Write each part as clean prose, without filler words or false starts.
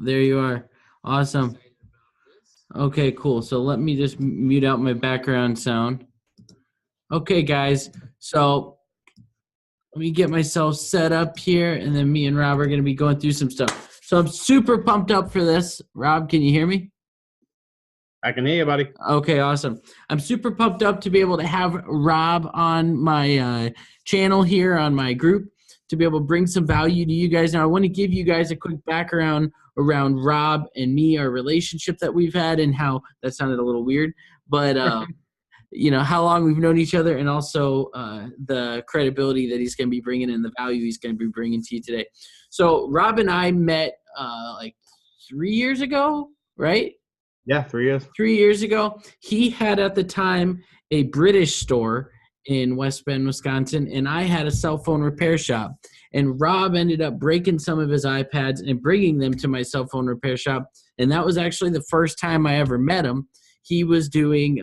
There you are. Awesome. Okay, cool. So let me just mute out my background sound. Okay, guys. So let me get myself set up here, and then me and Rob are going to be going through some stuff. So I'm super pumped up for this. Rob, can you hear me? I can hear you, buddy. Okay, awesome. I'm super pumped up to be able to have Rob on my channel here on my group to be able to bring some value to you guys. Now, I want to give you guys a quick background around Rob and me, our relationship that we've had, and how that sounded a little weird, but how long we've known each other, and also the credibility that he's going to be bringing and the value he's going to be bringing to you today. So Rob and I met like 3 years ago, right? Yeah, 3 years. 3 years ago. He had at the time a British store in West Bend, Wisconsin, and I had a cell phone repair shop. And Rob ended up breaking some of his iPads and bringing them to my cell phone repair shop. And that was actually the first time I ever met him. He was doing,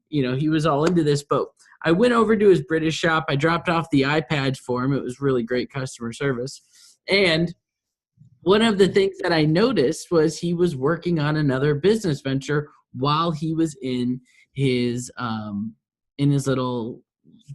he was all into this, but I went over to his British shop. I dropped off the iPads for him. It was really great customer service. And one of the things that I noticed was he was working on another business venture while he was in his little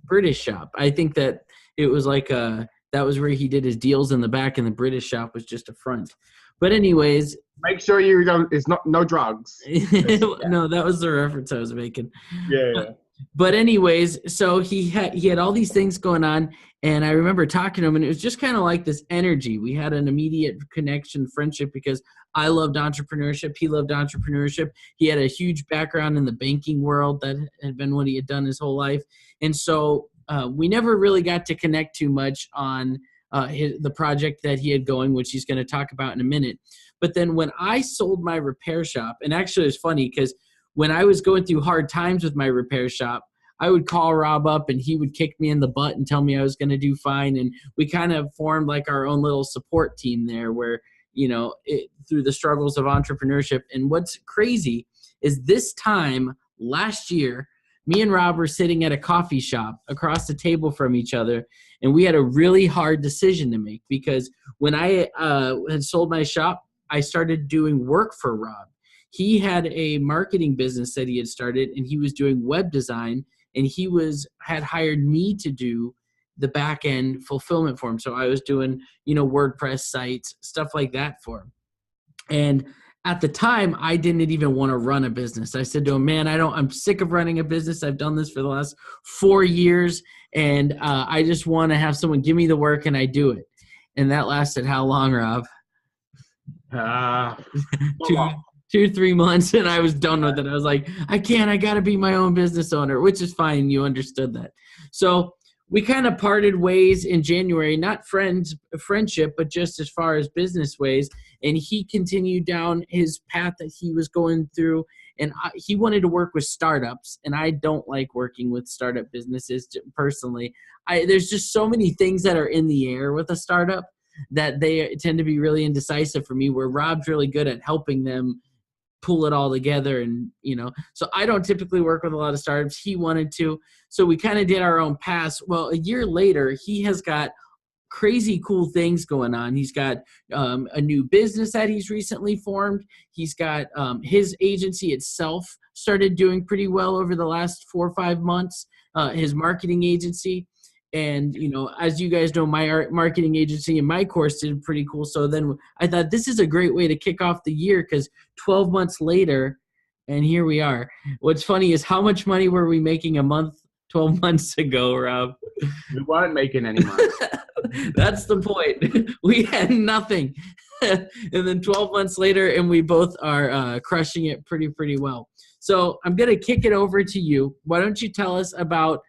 British shop. I think that it was like that was where he did his deals in the back, and the British shop was just a front. But anyways, make sure you don't. It's no drugs. No, that was the reference I was making. Yeah. But anyways, so he had all these things going on, and I remember talking to him, and it was just kind of like this energy. We had an immediate connection, friendship, because I loved entrepreneurship. He loved entrepreneurship. He had a huge background in the banking world. That had been what he had done his whole life. And so we never really got to connect too much on the project that he had going, which he's going to talk about in a minute. But then when I sold my repair shop, and actually it's funny because when I was going through hard times with my repair shop, I would call Rob up and he would kick me in the butt and tell me I was going to do fine. And we kind of formed like our own little support team there where, through the struggles of entrepreneurship. And what's crazy is this time last year, me and Rob were sitting at a coffee shop across the table from each other, and we had a really hard decision to make because when I had sold my shop, I started doing work for Rob. He had a marketing business that he had started, and he was doing web design, and he had hired me to do the back end fulfillment for him. So I was doing, WordPress sites, stuff like that for him. And at the time, I didn't even want to run a business. I said to him, man, I'm sick of running a business. I've done this for the last 4 years, and I just want to have someone give me the work, and I do it. And that lasted how long, Rob? 2-3 months, and I was done with it. I was like, I got to be my own business owner, which is fine. You understood that. So we kind of parted ways in January, not friendship, but just as far as business ways. And he continued down his path that he was going through. And he wanted to work with startups. And I don't like working with startup businesses personally. There's just so many things that are in the air with a startup that they tend to be really indecisive for me, where Rob's really good at helping them pull it all together. And, so I don't typically work with a lot of startups. He wanted to. So we kind of did our own paths. Well, a year later, he has got crazy cool things going on. He's got a new business that he's recently formed. He's got his agency itself started doing pretty well over the last 4 or 5 months, his marketing agency. And, as you guys know, my marketing agency and my course did pretty cool. So then I thought this is a great way to kick off the year, because 12 months later, and here we are. What's funny is how much money were we making a month 12 months ago, Rob? We weren't making any money. That's the point. We had nothing. And then 12 months later, and we both are crushing it pretty well. So I'm going to kick it over to you. Why don't you tell us about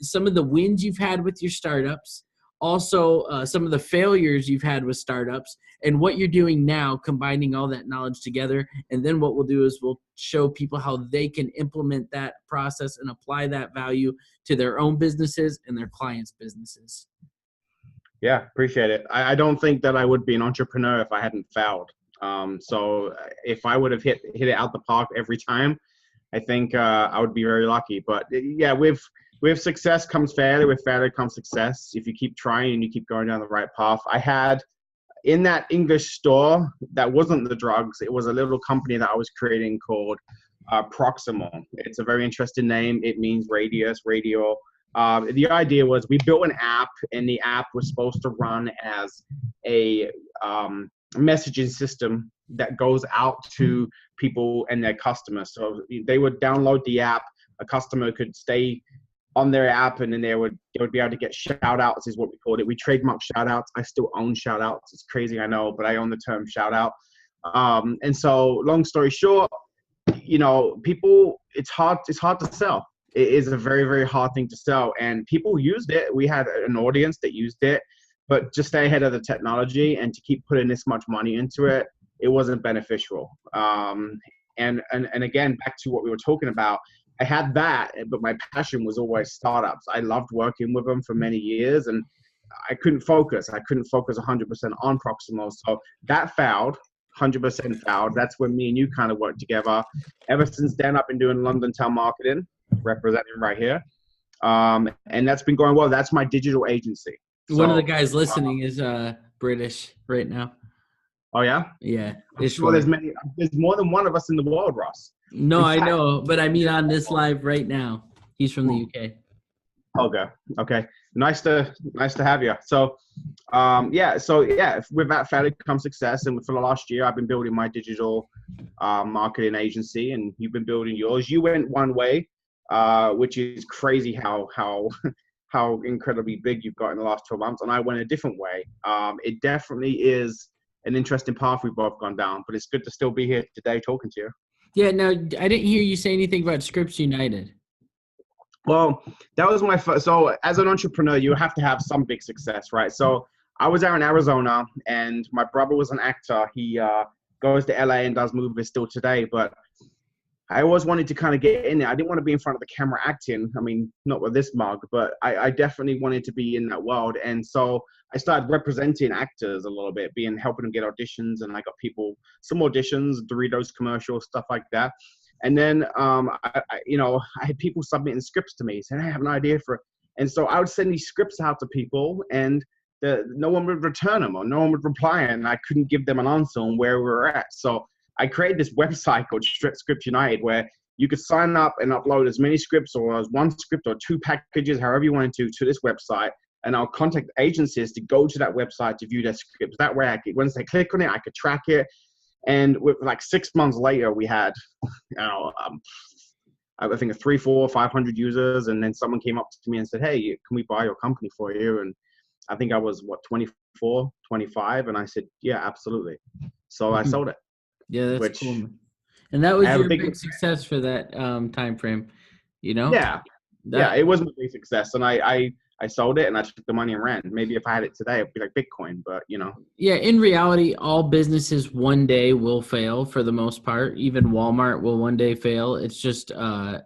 some of the wins you've had with your startups, also some of the failures you've had with startups, and what you're doing now, combining all that knowledge together. And then what we'll do is we'll show people how they can implement that process and apply that value to their own businesses and their clients' businesses. Yeah, appreciate it. I don't think that I would be an entrepreneur if I hadn't failed. So if I would have hit it out the park every time, I think I would be very lucky. But yeah, with success comes failure. With failure comes success. If you keep trying and you keep going down the right path. I had in that English store, that wasn't the drugs. It was a little company that I was creating called Proximal. It's a very interesting name. It means radius, radial. The idea was we built an app, and the app was supposed to run as a messaging system that goes out to people and their customers. So they would download the app. A customer could stay on their app, and then they would be able to get shout outs, is what we called it. We trademarked shout outs. I still own shout outs. It's crazy, I know, but I own the term shout out. And so long story short, people, it's hard to sell. It is a very, very hard thing to sell, and people used it. We had an audience that used it, but just stay ahead of the technology and to keep putting this much money into it, it wasn't beneficial. And again, back to what we were talking about, I had that, but my passion was always startups. I loved working with them for many years, and I couldn't focus. I couldn't focus 100% on Proximal. So that failed, 100% failed. That's when me and you kind of worked together. Ever since then, I've been doing London Town Marketing, representing right here. And that's been going well. That's my digital agency. One of the guys listening is British right now. Oh, yeah? Yeah. Well, there's more than one of us in the world, Ross. No, I know, but I mean on this live right now. He's from the UK. Okay. Nice to have you. So, with that failure comes success. And for the last year, I've been building my digital marketing agency, and you've been building yours. You went one way, which is crazy how incredibly big you've got in the last 12 months. And I went a different way. It definitely is an interesting path we've both gone down, but it's good to still be here today talking to you. Yeah, no, I didn't hear you say anything about Scripps United. Well, that was my first. So as an entrepreneur, you have to have some big success, right? So I was out in Arizona, and my brother was an actor. He goes to LA and does movies still today, but I always wanted to kind of get in there. I didn't want to be in front of the camera acting. I mean, not with this mug, but I definitely wanted to be in that world. And so I started representing actors a little bit, helping them get auditions. And I got people some auditions, Doritos commercials, stuff like that. And then, I had people submitting scripts to me saying, I have an idea for it. And so I would send these scripts out to people, and no one would return them, or no one would reply. And I couldn't give them an answer on where we were at. So I created this website called Scripts United, where you could sign up and upload as many scripts, or as one script or two packages, however you wanted to this website. And I'll contact agencies to go to that website to view their scripts. That way, once they click on it, I could track it. And with like 6 months later, we had, I think 300, 400, 500 users. And then someone came up to me and said, hey, can we buy your company for you? And I think I was 24, 25. And I said, yeah, absolutely. So I sold it. Yeah, that's cool. And that was your big success for that time frame, Yeah, it was my big success, and I sold it, and I took the money and ran. Maybe if I had it today, it'd be like Bitcoin, but Yeah, in reality, all businesses one day will fail for the most part. Even Walmart will one day fail. It's just how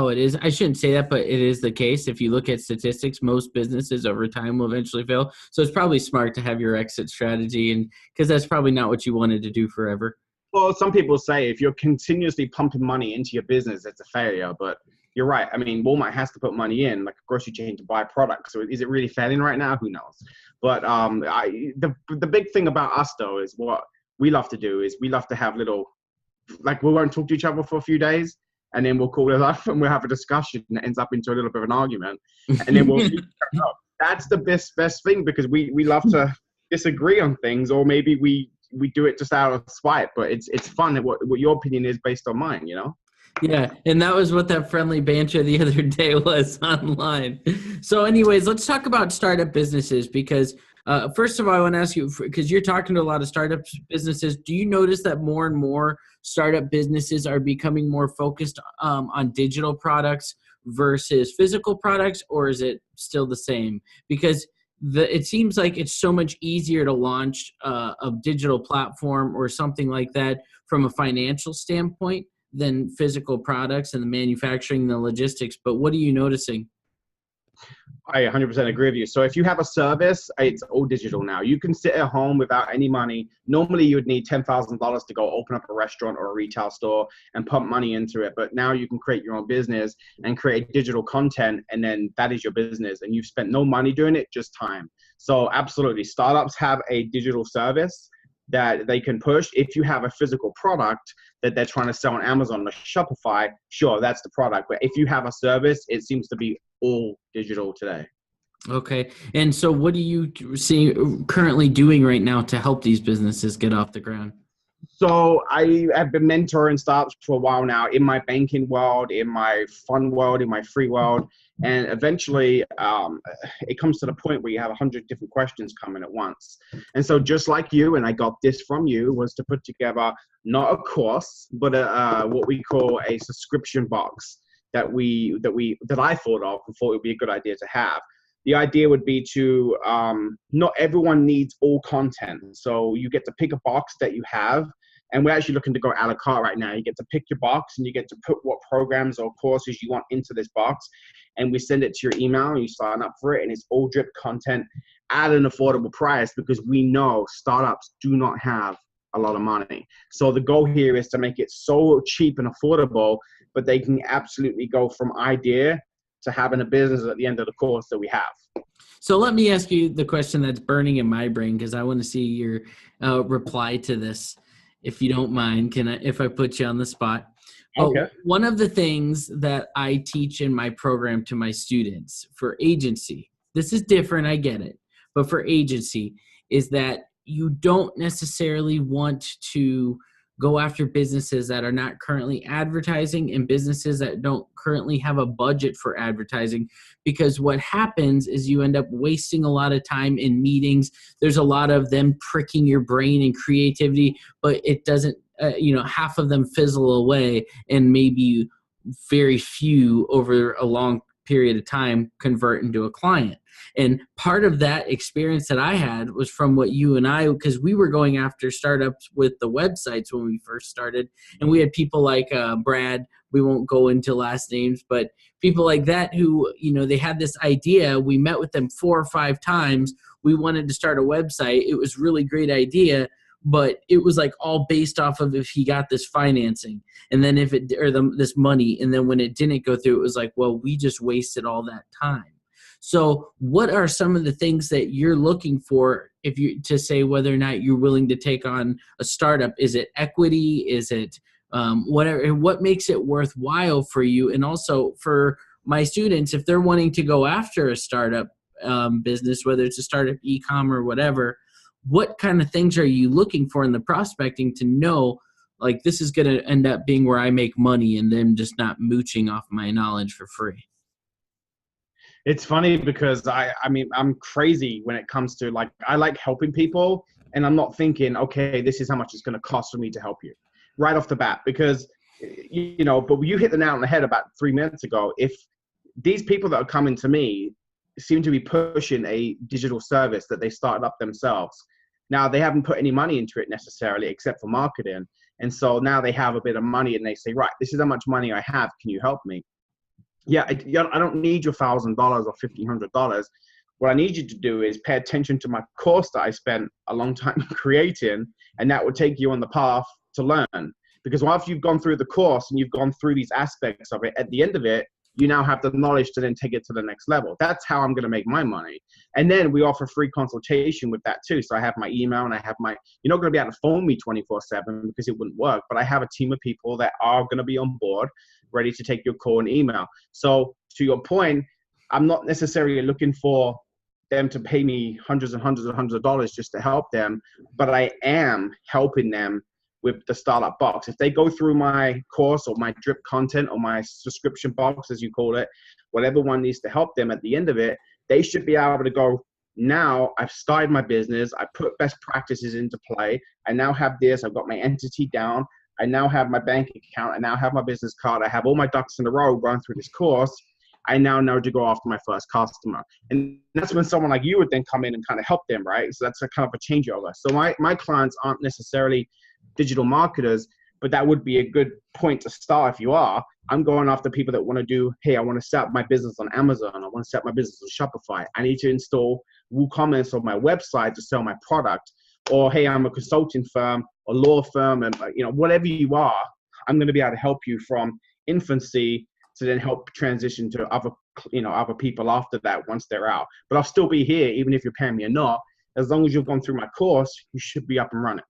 it is. I shouldn't say that, but it is the case. If you look at statistics, most businesses over time will eventually fail. So it's probably smart to have your exit strategy, and because that's probably not what you wanted to do forever. Well, some people say if you're continuously pumping money into your business, it's a failure. But you're right. I mean, Walmart has to put money in, like a grocery chain, to buy products. So is it really failing right now? Who knows? But the big thing about us, though, is what we love to do is we love to have little, like, we won't talk to each other for a few days, and then we'll call it up and we'll have a discussion that ends up into a little bit of an argument. And then that's the best thing, because we love to disagree on things, or maybe we do it just out of spite, but it's fun what your opinion is based on mine, Yeah, and that was what that friendly banter the other day was online. So anyways, let's talk about startup businesses, because first of all, I want to ask you, because you're talking to a lot of startup businesses, do you notice that more and more startup businesses are becoming more focused on digital products versus physical products, or is it still the same? Because it seems like it's so much easier to launch a digital platform or something like that from a financial standpoint than physical products and the manufacturing and the logistics. But what are you noticing? I 100% agree with you. So if you have a service, it's all digital now. You can sit at home without any money. Normally you would need $10,000 to go open up a restaurant or a retail store and pump money into it. But now you can create your own business and create digital content, and then that is your business. And you've spent no money doing it, just time. So absolutely, startups have a digital service that they can push. If you have a physical product that they're trying to sell on Amazon or Shopify, sure, that's the product. But if you have a service, it seems to be all digital today. Okay. And so what are you currently doing right now to help these businesses get off the ground? So I have been mentoring startups for a while now in my banking world, in my fund world, in my free world. And eventually it comes to the point where you have 100 different questions coming at once. And so just like you, and I got this from you, was to put together not a course, but what we call a subscription box that I thought of and thought it would be a good idea to have. The idea would be to, not everyone needs all content. So you get to pick a box that you have. And we're actually looking to go a la carte right now. You get to pick your box and you get to put what programs or courses you want into this box. And we send it to your email and you sign up for it. And it's all drip content at an affordable price, because we know startups do not have a lot of money. So the goal here is to make it so cheap and affordable, but they can absolutely go from idea to having a business at the end of the course that we have. So let me ask you the question that's burning in my brain, because I want to see your reply to this, if you don't mind. If I put you on the spot? Okay. One of the things that I teach in my program to my students for agency, this is different, I get it, but for agency, is that you don't necessarily want to go after businesses that are not currently advertising and businesses that don't currently have a budget for advertising, because what happens is you end up wasting a lot of time in meetings. There's a lot of them pricking your brain and creativity, but it doesn't, half of them fizzle away, and maybe very few over a long period of time convert into a client. And part of that experience that I had was from what you and I, because we were going after startups with the websites when we first started, and we had people like Brad, we won't go into last names, but people like that who, they had this idea. We met with them 4 or 5 times. We wanted to start a website. It was a really great idea, but it was like all based off of if he got this financing, and then this money, and then when it didn't go through, it was like, well, we just wasted all that time. So what are some of the things that you're looking for to say whether or not you're willing to take on a startup? Is it equity? Is it whatever? And what makes it worthwhile for you? And also for my students, if they're wanting to go after a startup business, whether it's a startup, e-com, or whatever, what kind of things are you looking for in the prospecting to know, like, this is going to end up being where I make money and them just not mooching off my knowledge for free? It's funny because I'm crazy when it comes to, like, I like helping people, and I'm not thinking, okay, this is how much it's going to cost for me to help you right off the bat, because, but you hit the nail on the head about 3 minutes ago. If these people that are coming to me seem to be pushing a digital service that they started up themselves. Now, they haven't put any money into it necessarily except for marketing. And so now they have a bit of money and they say, right, this is how much money I have. Can you help me? Yeah, I don't need your $1,000 or $1,500. What I need you to do is pay attention to my course that I spent a long time creating, and that will take you on the path to learn. Because after you've gone through the course and you've gone through these aspects of it, at the end of it, you now have the knowledge to then take it to the next level. That's how I'm going to make my money. And then we offer free consultation with that too. So I have my email and I have you're not going to be able to phone me 24/7 because it wouldn't work, but I have a team of people that are going to be on board, ready to take your call and email. So to your point, I'm not necessarily looking for them to pay me hundreds and hundreds and hundreds of dollars just to help them, but I am helping them with the startup box. If they go through my course or my drip content or my subscription box, as you call it, whatever one needs to help them, at the end of it, they should be able to go, now I've started my business, I put best practices into play, I now have this, I've got my entity down, I now have my bank account, I now have my business card, I have all my ducks in a row going through this course, I now know to go after my first customer. And that's when someone like you would then come in and kind of help them, right? So that's a kind of a changeover. So my clients aren't necessarily digital marketers, but that would be a good point to start if you are. I'm going after people that want to do, hey, I want to set up my business on Amazon. I want to set up my business on Shopify. I need to install WooCommerce on my website to sell my product. Or, hey, I'm a consulting firm, a law firm, and whatever you are, I'm going to be able to help you from infancy to then help transition to other other people after that once they're out. But I'll still be here, even if you're paying me or not. As long as you've gone through my course, you should be up and running.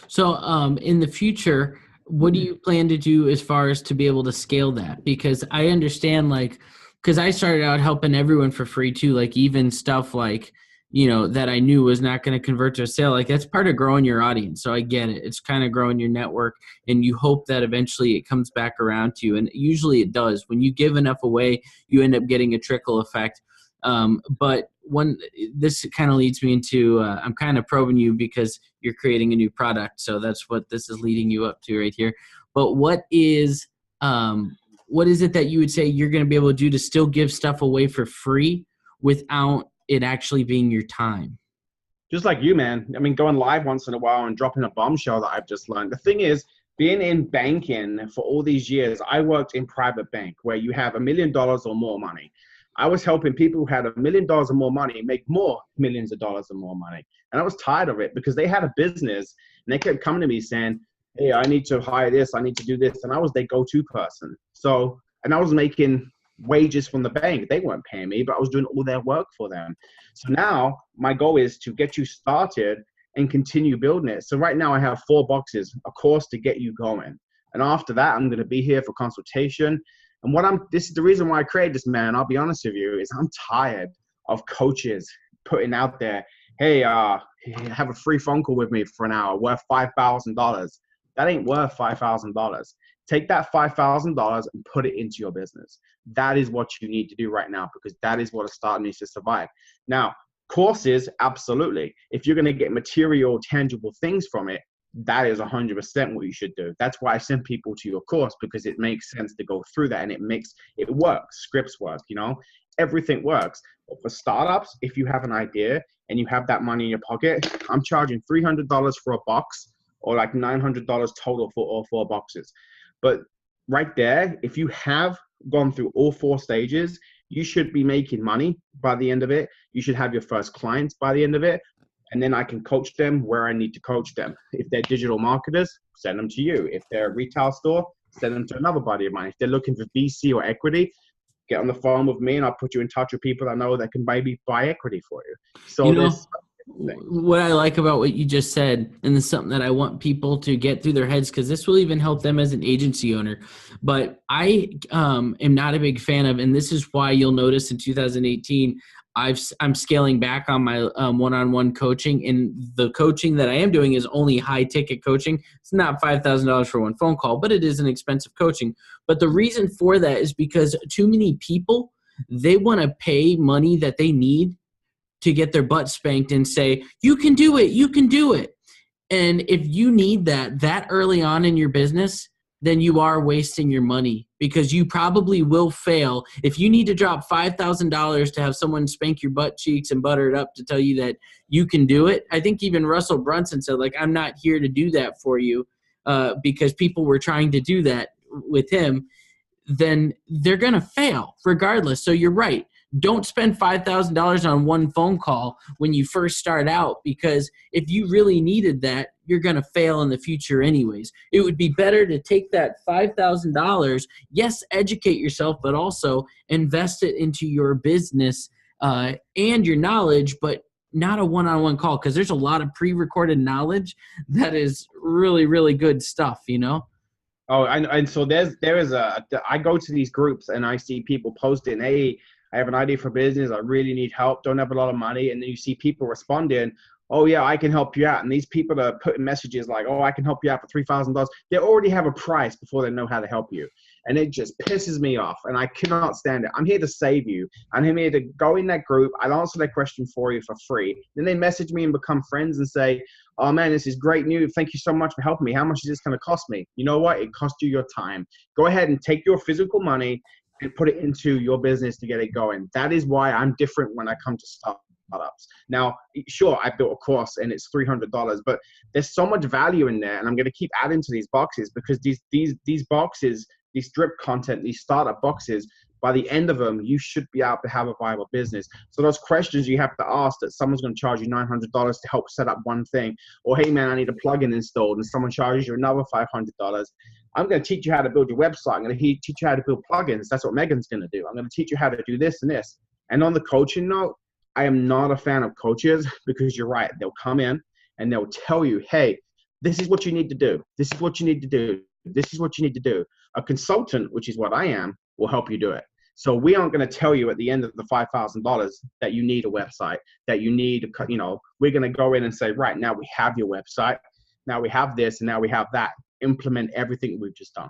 So, in the future, what do you plan to do as far as to be able to scale that? Because I understand, like, because I started out helping everyone for free too, like even stuff like, that I knew was not going to convert to a sale. Like that's part of growing your audience. So I get it. It's kind of growing your network, and you hope that eventually it comes back around to you. And usually it does. When you give enough away, you end up getting a trickle effect. But this kind of leads me into, I'm kind of probing you because you're creating a new product. So that's what this is leading you up to right here. But what is it that you would say you're going to be able to do to still give stuff away for free without it actually being your time? Just like you, man. I mean, going live once in a while and dropping a bombshell that I've just learned. The thing is, being in banking for all these years, I worked in private bank where you have $1 million or more money. I was helping people who had $1 million or more money make more millions of dollars or more money. And I was tired of it because they had a business and they kept coming to me saying, hey, I need to hire this, I need to do this. And I was their go-to person. So, and I was making wages from the bank. They weren't paying me, but I was doing all their work for them. So now my goal is to get you started and continue building it. So right now I have 4 boxes, a course to get you going. And after that, I'm going to be here for consultation. And this is the reason why I created this, man. I'll be honest with you, is I'm tired of coaches putting out there, hey, have a free phone call with me for an hour worth $5,000. That ain't worth $5,000. Take that $5,000 and put it into your business. That is what you need to do right now, because that is what a startup needs to survive. Now, courses, absolutely. If you're going to get material, tangible things from it, that is 100% what you should do. That's why I send people to your course, because it makes sense to go through that, and it works. Scripts work, everything works. But for startups, if you have an idea and you have that money in your pocket, I'm charging $300 for a box, or like $900 total for all 4 boxes. But right there, if you have gone through all 4 stages, you should be making money by the end of it. You should have your first clients by the end of it. And then I can coach them where I need to coach them. If they're digital marketers, send them to you. If they're a retail store, send them to another buddy of mine. If they're looking for VC or equity, get on the phone with me and I'll put you in touch with people I know that can maybe buy equity for you. So what I like about what you just said, and this is something that I want people to get through their heads, because this will even help them as an agency owner. But I am not a big fan of, and this is why you'll notice in 2018, I'm scaling back on my one-on-one coaching, and the coaching that I am doing is only high-ticket coaching. It's not $5,000 for one phone call, but it is an expensive coaching. But the reason for that is because too many people, they want to pay money that they need to get their butt spanked and say, you can do it, you can do it. And if you need that early on in your business, then you are wasting your money, because you probably will fail. If you need to drop $5,000 to have someone spank your butt cheeks and butter it up to tell you that you can do it, I think even Russell Brunson said, like, I'm not here to do that for you, because people were trying to do that with him, then they're going to fail regardless. So you're right. Don't spend $5,000 on one phone call when you first start out, because if you really needed that, you're going to fail in the future anyways. It would be better to take that $5,000, yes, educate yourself, but also invest it into your business and your knowledge, but not a one-on-one call, because there's a lot of pre-recorded knowledge that is really, really good stuff, Oh, and so I go to these groups and I see people posting, hey, I have an idea for business. I really need help. Don't have a lot of money. And then you see people responding, oh, yeah, I can help you out. And these people are putting messages like, oh, I can help you out for $3,000. They already have a price before they know how to help you. And it just pisses me off. And I cannot stand it. I'm here to save you. I'm here to go in that group. I'll answer that question for you for free. Then they message me and become friends and say, oh, man, this is great news. Thank you so much for helping me. How much is this going to cost me? You know what? It cost you your time. Go ahead and take your physical money and put it into your business to get it going. That is why I'm different when I come to startups. Now, sure, I built a course and it's $300, but there's so much value in there, and I'm going to keep adding to these boxes, because these boxes, these drip content, these startup boxes by the end of them, you should be able to have a viable business. So those questions you have to ask that someone's going to charge you $900 to help set up one thing, or hey man, I need a plugin installed, and someone charges you another $500. I'm going to teach you how to build your website. I'm going to teach you how to build plugins. That's what Megan's going to do. I'm going to teach you how to do this and this. And on the coaching note, I am not a fan of coaches, because you're right. They'll come in and they'll tell you, hey, this is what you need to do. This is what you need to do. This is what you need to do. A consultant, which is what I am, will help you do it. So we aren't going to tell you at the end of the $5,000 that you need a website, that you need, we're going to go in and say, right, now we have your website. Now we have this, and now we have that. Implement everything we've just done.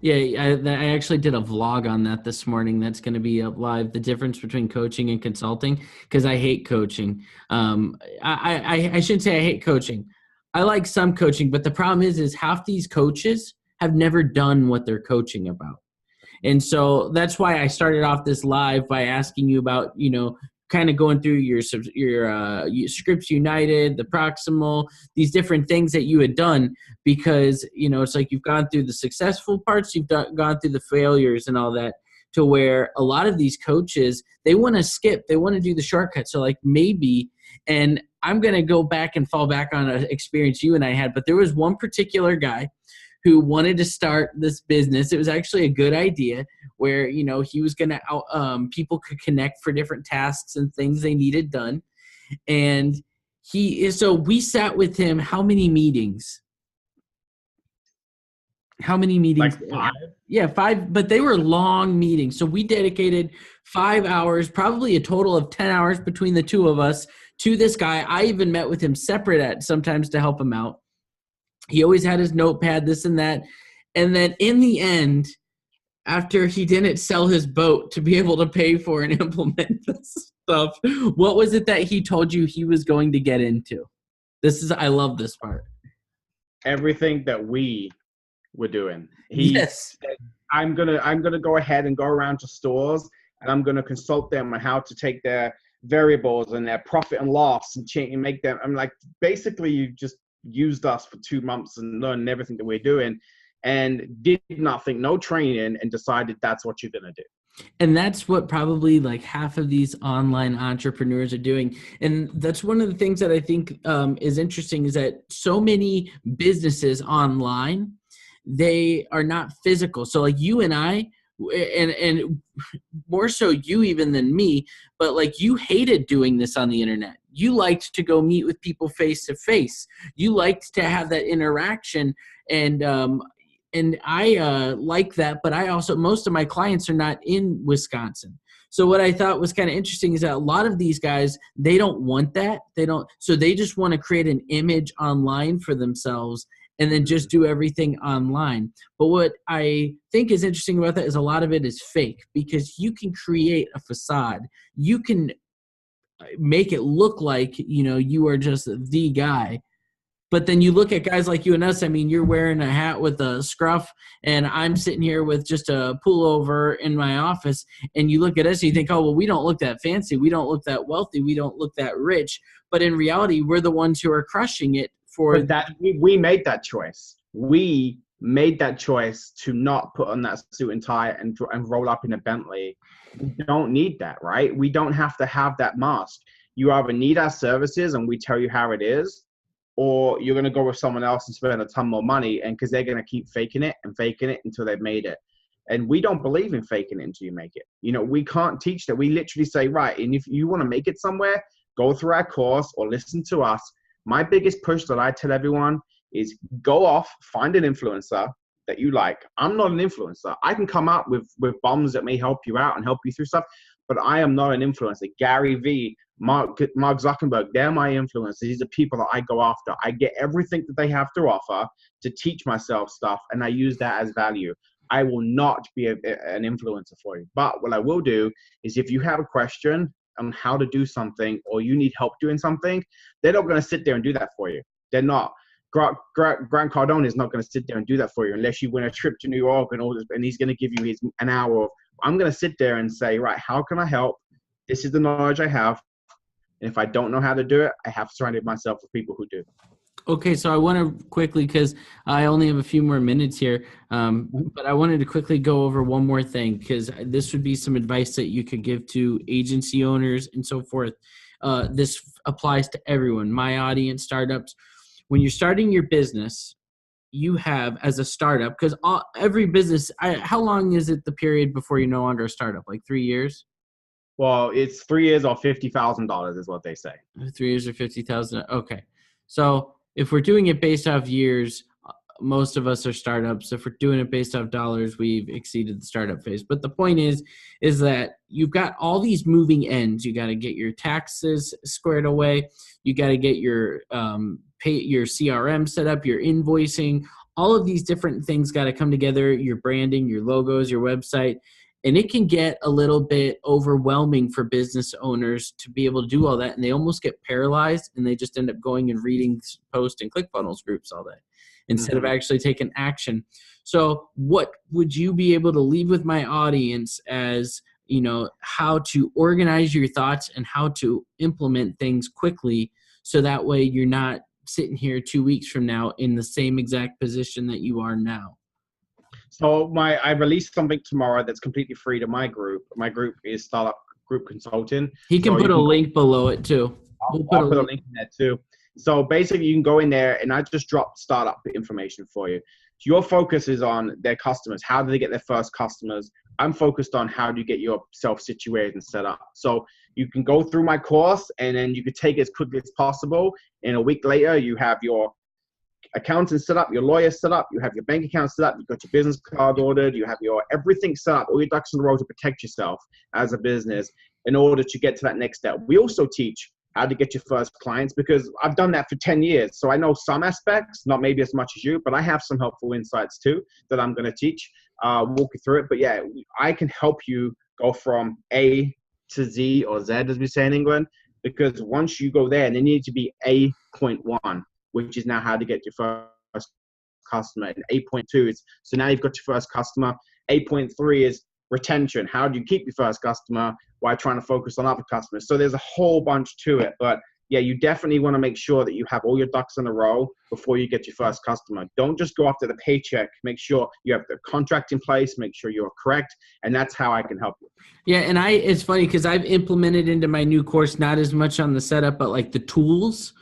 Yeah, I actually did a vlog on that this morning. That's going to be up live, the difference between coaching and consulting, because I hate coaching. I shouldn't say I hate coaching. I like some coaching, but the problem is half these coaches have never done what they're coaching about. And so that's why I started off this live by asking you about, kind of going through your Scripts United, the Proximal, these different things that you had done, because, it's like you've gone through the successful parts, you've gone through the failures and all that, to where a lot of these coaches, they want to skip, they want to do the shortcut. So like maybe, and I'm going to go back and fall back on an experience you and I had, but there was one particular guy who wanted to start this business. It was actually a good idea where, he was going to, people could connect for different tasks and things they needed done. And so we sat with him, how many meetings? Like 5? Yeah, 5, but they were long meetings. So we dedicated 5 hours, probably a total of 10 hours between the two of us, to this guy. I even met with him separate at sometimes to help him out. He always had his notepad, this and that. And then in the end, after he didn't sell his boat to be able to pay for and implement this stuff, what was it that he told you he was going to get into? I love this part. Everything that we were doing. Yes. Said, I'm gonna go ahead and go around to stores, and I'm gonna consult them on how to take their variables and their profit and loss and change and make them. I'm like, basically, you just used us for 2 months and learned everything that we're doing, and did nothing, no training, and decided that's what you're gonna do. And that's what probably like half of these online entrepreneurs are doing. And that's one of the things that I think is interesting, is that so many businesses online, they are not physical. So like you and I, and more so you even than me, but like you hated doing this on the internet. You liked to go meet with people face to face. You liked to have that interaction, and I like that, but I also, most of my clients are not in Wisconsin. So what I thought was kind of interesting is that a lot of these guys, they don't want that. So they just want to create an image online for themselves and then just do everything online. But what I think is interesting about that is a lot of it is fake, because you can create a facade. You can make it look like, you are just the guy. But then you look at guys like you and us. I mean, you're wearing a hat with a scruff, and I'm sitting here with just a pullover in my office. And you look at us and you think, oh, well, we don't look that fancy. We don't look that wealthy. We don't look that rich. But in reality, we're the ones who are crushing it. But that we made that choice. We made that choice to not put on that suit and tie and roll up in a Bentley. We don't need that, right? We don't have to have that mask. You either need our services and we tell you how it is, or you're going to go with someone else and spend a ton more money, and because they're going to keep faking it until they've made it. And we don't believe in faking it until you make it. We can't teach that. We literally say, right, and if you want to make it somewhere, go through our course or listen to us. My biggest push that I tell everyone is go off, find an influencer that you like. I'm not an influencer. I can come up with bombs that may help you out and help you through stuff, but I am not an influencer. Gary Vee, Mark Zuckerberg, they're my influencers. These are people that I go after. I get everything that they have to offer to teach myself stuff, and I use that as value. I will not be an influencer for you. But what I will do is, if you have a question on how to do something, or you need help doing something, they're not going to sit there and do that for you. They're not. Grant Cardone is not going to sit there and do that for you unless you win a trip to New York and all this, and he's going to give you an hour of, I'm going to sit there and say, right, how can I help? This is the knowledge I have. And if I don't know how to do it, I have surrounded myself with people who do. Okay, so I want to quickly, because I only have a few more minutes here, but I wanted to quickly go over one more thing, because this would be some advice that you could give to agency owners and so forth. This applies to everyone, my audience, startups. When you're starting your business, you have as a startup, because every business, how long is it the period before you're no longer a startup? Like 3 years? Well, it's 3 years or $50,000 is what they say. 3 years or 50,000. Okay. So if we're doing it based off years, most of us are startups. If we're doing it based off dollars, we've exceeded the startup phase. But the point is that you've got all these moving ends. You got to get your taxes squared away. You got to get your your CRM set up, your invoicing. All of these different things got to come together. Your branding, your logos, your website. And it can get a little bit overwhelming for business owners to be able to do all that. And they almost get paralyzed, and they just end up going and reading post and ClickFunnels groups all day instead of actually taking action. So what would you be able to leave with my audience as, how to organize your thoughts and how to implement things quickly, so that way you're not sitting here 2 weeks from now in the same exact position that you are now? So I released something tomorrow that's completely free to my group. My group is Startup Group Consulting. He can So put a link below it too. I'll put a link in there too. So basically, you can go in there, and I just dropped startup information for you. So your focus is on their customers. How do they get their first customers? I'm focused on how do you get yourself situated and set up. So you can go through my course, and then you could take it as quickly as possible. And a week later, you have your accountant set up, your lawyer set up, you have your bank account set up, you've got your business card ordered, you have your everything set up, all your ducks in a row to protect yourself as a business in order to get to that next step. We also teach how to get your first clients, because I've done that for 10 years. So I know some aspects, not maybe as much as you, but I have some helpful insights too that I'm going to teach, walk you through it. But yeah, I can help you go from A to Z, or Z as we say in England, because once you go there, and they need to be A.1, which is now how to get your first customer. And 8.2 is, so now you've got your first customer. 8.3 is retention. How do you keep your first customer while trying to focus on other customers? So there's a whole bunch to it. But yeah, you definitely want to make sure that you have all your ducks in a row before you get your first customer. Don't just go after the paycheck. Make sure you have the contract in place. Make sure you're correct. And that's how I can help you. Yeah, and it's funny because I've implemented into my new course, not as much on the setup, but like the tools,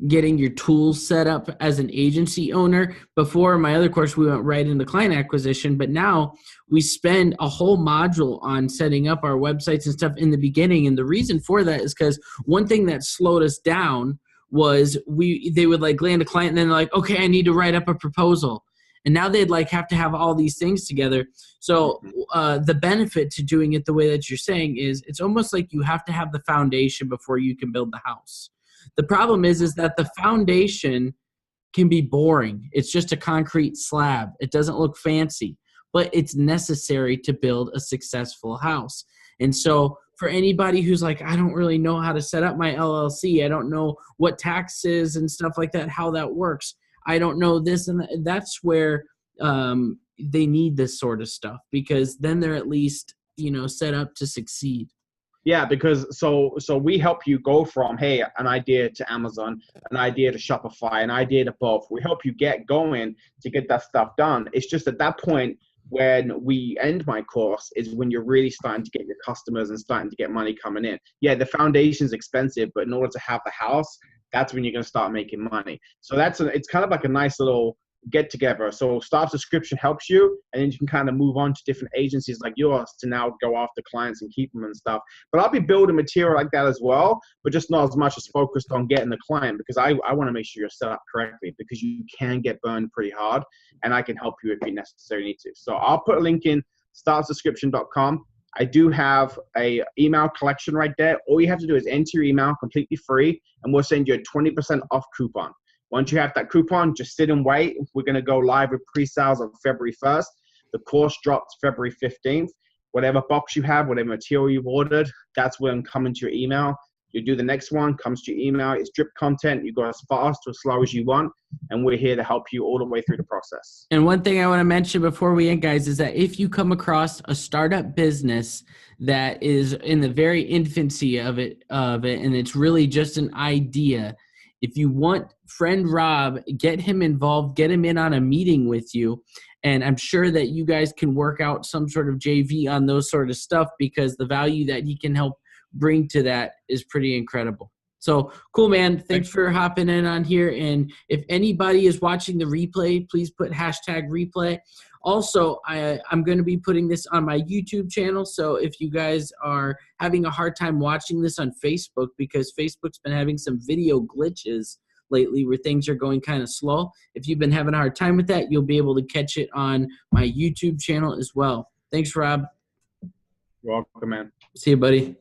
getting your tools set up as an agency owner. Before my other course, we went right into client acquisition, but now we spend a whole module on setting up our websites and stuff in the beginning. And the reason for that is because one thing that slowed us down was they would like land a client and then like, okay, I need to write up a proposal. And now they'd like have to have all these things together. So the benefit to doing it the way that you're saying is it's almost like you have to have the foundation before you can build the house. The problem is that the foundation can be boring. It's just a concrete slab. It doesn't look fancy, but it's necessary to build a successful house. And so for anybody who's like, I don't really know how to set up my LLC, I don't know what taxes and stuff like that, how that works, I don't know this, and that's where they need this sort of stuff, because then they're at least, set up to succeed. Yeah, because so we help you go from, hey, an idea to Amazon, an idea to Shopify, an idea to both. We help you get going to get that stuff done. It's just at that point when we end my course is when you're really starting to get your customers and starting to get money coming in. Yeah, the foundation's expensive, but in order to have the house, that's when you're going to start making money. So it's kind of like a nice little get together. So staff subscription helps you, and then you can kind of move on to different agencies like yours to now go after clients and keep them and stuff. But I'll be building material like that as well, but just not as much as focused on getting the client, because I want to make sure you're set up correctly, because you can get burned pretty hard, and I can help you if you necessarily need to. So I'll put a link in startsubscription.com. I do have a email collection right there. All you have to do is enter your email completely free, and we'll send you a 20% off coupon. Once you have that coupon, just sit and wait. We're going to go live with pre-sales on February 1st. The course drops February 15th. Whatever box you have, whatever material you've ordered, that's when coming to your email. You do the next one, comes to your email. It's drip content. You go as fast or as slow as you want, and we're here to help you all the way through the process. And one thing I want to mention before we end, guys, is that if you come across a startup business that is in the very infancy of it, and it's really just an idea, if you want friend Rob, get him involved, get him in on a meeting with you. And I'm sure that you guys can work out some sort of JV on those sort of stuff, because the value that he can help bring to that is pretty incredible. So cool, man. Thanks for hopping in on here. And if anybody is watching the replay, please put #replay. Also, I'm going to be putting this on my YouTube channel. So if you guys are having a hard time watching this on Facebook, because Facebook's been having some video glitches lately where things are going kind of slow, if you've been having a hard time with that, you'll be able to catch it on my YouTube channel as well. Thanks, Rob. You're welcome, man. See you, buddy.